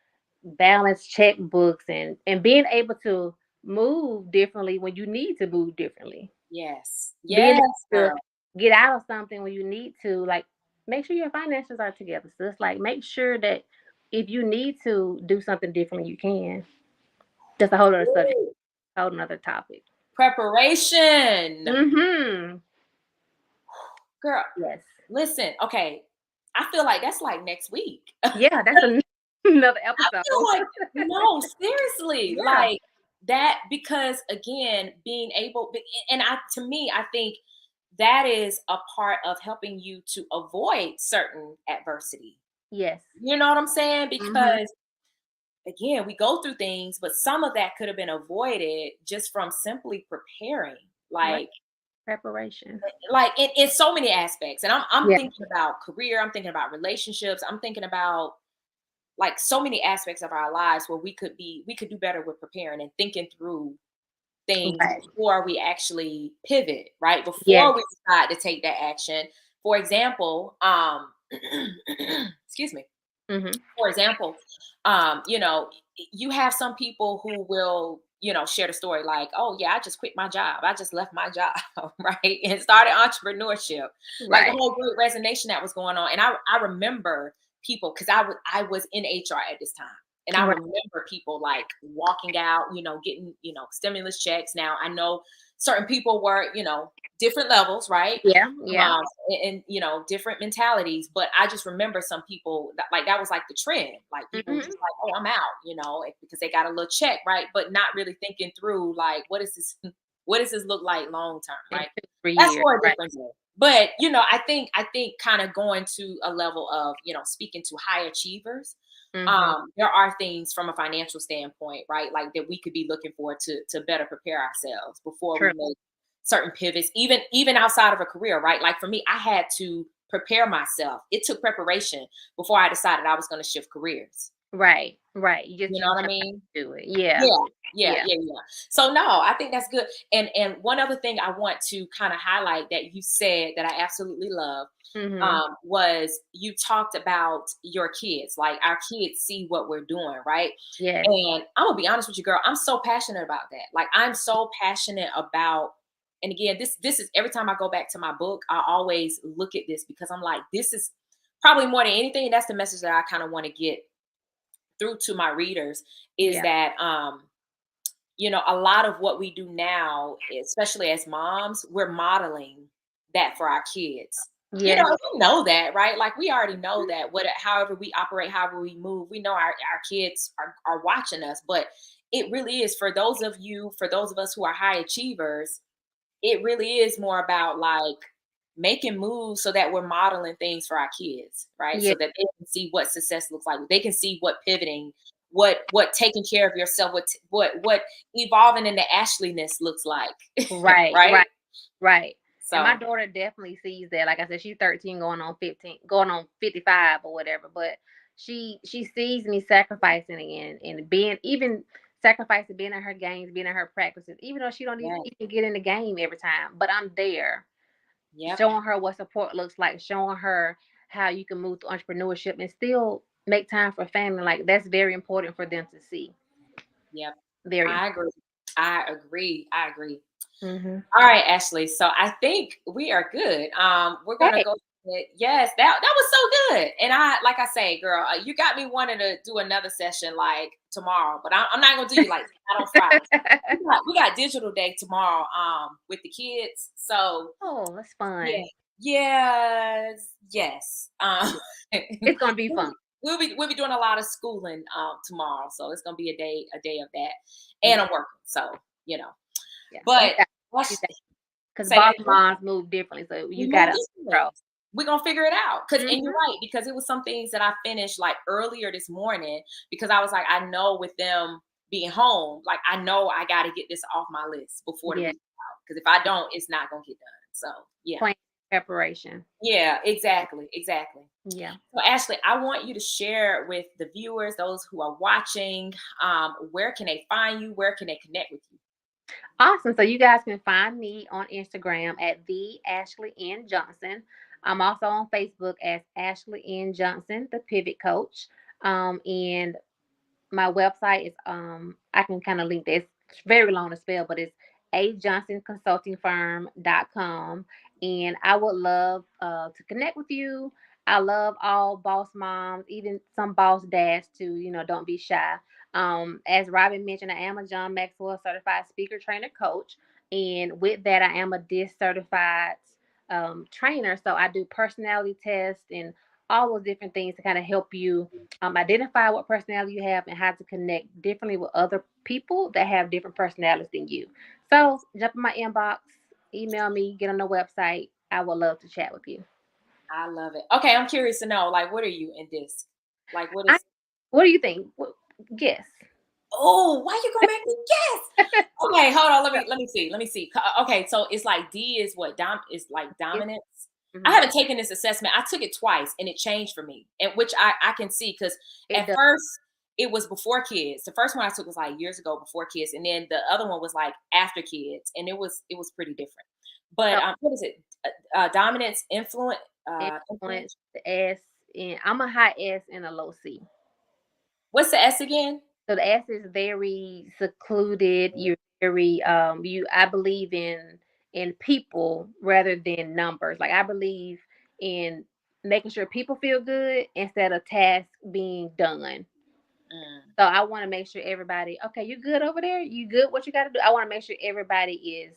balance checkbooks and being able to move differently when you need to move differently. Yes. Being Yes, able to girl. get out of something when you need to, like make sure your finances are together. So it's like make sure that if you need to do something differently, you can. That's a whole other subject, Ooh, whole another topic. preparation. Mm-hmm. Girl, Yes. listen. Okay. I feel like that's like next week. Yeah, that's another I episode. feel like no, seriously, Yeah. like that because again, being able and I to me, I think that is a part of helping you to avoid certain adversity. Yes. You know what I'm saying? Mm-hmm. Because again, we go through things, but some of that could have been avoided just from simply preparing. Right. Like Preparation. in so many aspects. And I'm Yeah. thinking about career, I'm thinking about relationships, I'm thinking about like so many aspects of our lives where we could do better with preparing and thinking through things Right. before we actually pivot, right? Yes. Before we decide to take that action. For example, excuse me. Mm-hmm. For example, you know, you have some people who will, you know, share the story like, oh yeah, I just quit my job. I just left my job, right? And started entrepreneurship. Like the Right. whole great resignation that was going on. And I remember people because I was in HR at this time. And I Right. remember people like walking out, you know, getting, you know, stimulus checks. Now I know certain people were, you know, different levels, right? Yeah. Yeah. And you know different mentalities, but I just remember some people that was like the trend, like people Mm-hmm. just like, oh, I'm out, you know, because they got a little check, right? But not really thinking through like what is this what does this look like long term, And right? 2 3 years. That's for a Right. different day. But you know, I think kind of going to a level of, you know, speaking to high achievers, Mm-hmm. there are things from a financial standpoint, right, like that we could be looking for to better prepare ourselves before True. we make certain pivots, even outside of a career, right? Like for me, I had to prepare myself. It took preparation before I decided I was going to shift careers. Right. Right. You just You know didn't what I jump out mean? to do it. Yeah. Yeah, yeah, Yeah. yeah, yeah. So no, I think that's good. And one other thing I want to kind of highlight that you said that I absolutely love, Mm-hmm. was you talked about your kids. Like our kids see what we're doing, right? Yes. And I'm gonna be honest with you, girl. I'm so passionate about that. Like I'm so passionate about. And again, this is every time I go back to my book, I always look at this because I'm like, this is probably more than anything. That's the message that I kind of want to get through to my readers is Yeah. that you know, a lot of what we do now, especially as moms, we're modeling that for our kids. You know, Yes. we know that, right? Like we already know that however we operate, however we move, we know our kids are watching us. But it really is for those of you, for those of us who are high achievers, it really is more about like making moves so that we're modeling things for our kids, right? Yeah. So that they can see what success looks like. They can see what pivoting, what taking care of yourself, what evolving into Ashleyness looks like, Right. right? Right. Right. And my So daughter definitely sees that. Like I said, she's 13 going on 15, going on 55 or whatever. But she sees me sacrificing and being even sacrificing being in her games, being in her practices, even though she don't yeah, even get in the game every time. But I'm there yep, showing her what support looks like, showing her how you can move to entrepreneurship and still make time for family. Like that's very important for them to see. Yep. Very I agree. I agree. mm-hmm. All right, Ashley. So I think we are good. We're gonna Hey. go. Yes, that was so good. And like I say, girl, you got me wanting to do another session like tomorrow, but I'm not gonna do you like that on Friday. We got digital day tomorrow. With the kids. So Oh, that's fun. yeah, yes. It's gonna be fun. We'll be doing a lot of schooling tomorrow, so it's gonna be a day of that, and Yeah, I'm working, so you know. yeah. But Because say boss that again. moms move differently, so We you move gotta differently. grow. We're gonna figure it out. And Mm-hmm. you're right, because it was some things that I finished like earlier this morning, because I was like, I know with them being home, like I know I gotta get this off my list before the Yeah, week out. Because if I don't, it's not gonna get done. So yeah. plan preparation. Yeah, exactly. Yeah. So Ashley, I want you to share with the viewers, those who are watching, where can they find you? Where can they connect with you? Awesome. So you guys can find me on Instagram at the Ashley N Johnson. I'm also on Facebook as Ashley N Johnson, the Pivot Coach. And my website is I can kind of link this. It's very long to spell, but it's ajohnsonconsultingfirm.com. And I would love to connect with you. I love all boss moms, even some boss dads too. Don't be shy. As Robin mentioned, I am a John Maxwell certified speaker trainer coach. And with that, I am a DIS certified trainer. So I do personality tests and all those different things to kind of help you identify what personality you have and how to connect differently with other people that have different personalities than you. So jump in my inbox, email me, get on the website. I would love to chat with you. I love it. Okay, I'm curious to know, like, what are you in this? Like, what I, is? what do you think? Guess. Oh, why you gonna make me guess? Okay, hold on. Let me see. Okay, so it's like D is what is like dominance. I Mhm. haven't taken this assessment. I took it twice and it changed for me, and which I can see, because It at does. first it was before kids. The first one I took was like years ago before kids, and then the other one was like after kids, and it was pretty different. But So what is it? Dominance, influence influence. the S, and I'm a high S and a low C. What's the S again? So the S is very secluded. You're very I believe in people rather than numbers. Like I believe in making sure people feel good instead of tasks being done. Mm. So I want to make sure everybody, okay, you good over there? You good what you gotta do? I want to make sure everybody is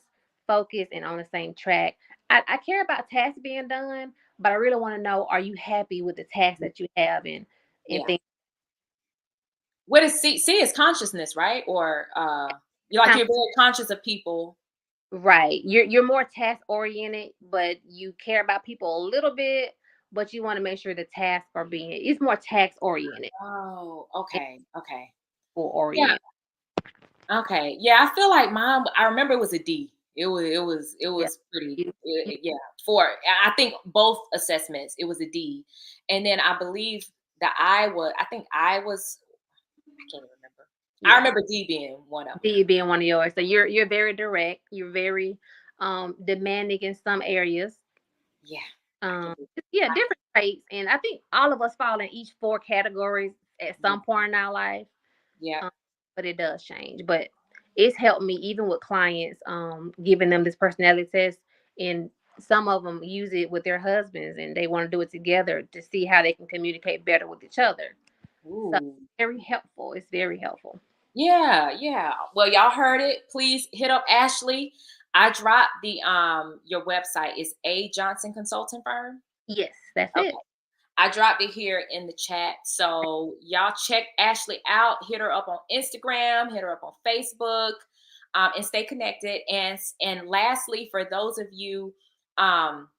focused and on the same track. I care about tasks being done, but I really want to know, are you happy with the tasks that you have and Yeah. things. What is C? C is consciousness, right? Or you're very conscious of people. Right. You're more task oriented, but you care about people a little bit, but you want to make sure the tasks are being it's more task oriented Oh, and okay. people Yeah, oriented. okay. Yeah, I feel like mine. I remember it was a D. It Yeah. was pretty. You Yeah, I think both assessments it was a D, and then I believe that I think I was. I can't even remember. I yeah. remember D being one of them. D being one of yours. So you're very direct. You're very demanding in some areas. Yeah, I can Um do. yeah, I, different traits. And I think all of us fall in each four categories at yeah, some point in our life. yeah. um, but it does change. But it's helped me even with clients, giving them this personality test, and some of them use it with their husbands, and they want to do it together to see how they can communicate better with each other. So Ooh. very helpful. It's very helpful. Yeah. Well, y'all heard it. Please hit up Ashley. I dropped the your website is A Johnson Consulting Firm. Yes, that's Okay. it. I dropped it here in the chat. So y'all check Ashley out. Hit her up on Instagram, hit her up on Facebook, and stay connected. And lastly, for those of you, um,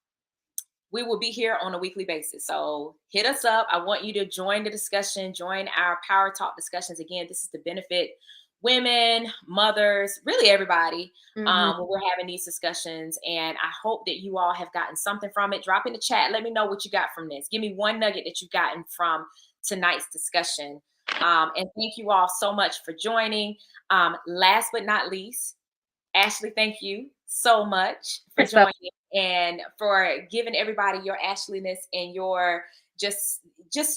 we will be here on a weekly basis. So hit us up. I want you to join the discussion, join our Power Talk discussions. Again, this is to benefit women, mothers, really everybody, Hmm. when we're having these discussions. And I hope that you all have gotten something from it. Drop in the chat. Let me know what you got from this. Give me one nugget that you've gotten from tonight's discussion. And thank you all so much for joining. Last but not least, Ashley, thank you so much for So joining and for giving everybody your Ashliness and your just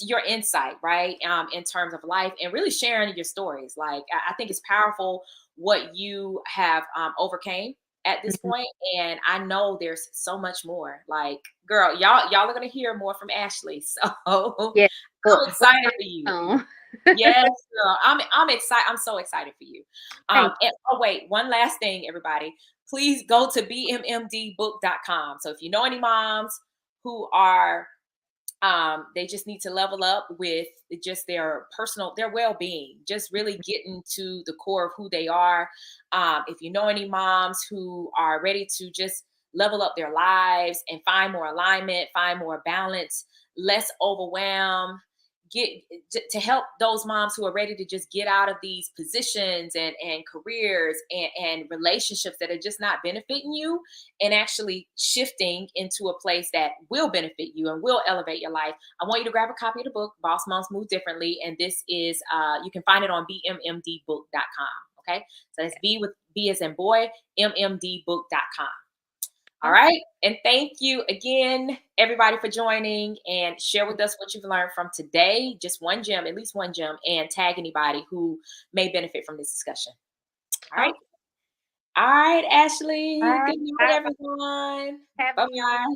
your insight, right? In terms of life and really sharing your stories. Like I think it's powerful what you have overcame at this Mhm. point, and I know there's so much more. Like, girl, y'all are gonna hear more from Ashley. So Yeah, I'm excited for you. soon. Yes, girl. I'm excited. I'm so excited for you. Thank And oh wait, one last thing, everybody. Please go to bmmdbook.com. So if you know any moms who are they just need to level up with just their well-being, just really getting to the core of who they are. If you know any moms who are ready to just level up their lives and find more alignment, find more balance, less overwhelm, get to help those moms who are ready to just get out of these positions and careers and relationships that are just not benefiting you, and actually shifting into a place that will benefit you and will elevate your life. I want you to grab a copy of the book, Boss Moms Move Differently. And this is, you can find it on bmmdbook.com. Okay. So that's B as in boy, mmdbook.com. All right. And thank you again, everybody, for joining, and share with us what you've learned from today. Just one gem, at least one gem, and tag anybody who may benefit from this discussion. All right. Okay. All right, Ashley. Bye. Good night, Bye. everyone. Have Bye bye.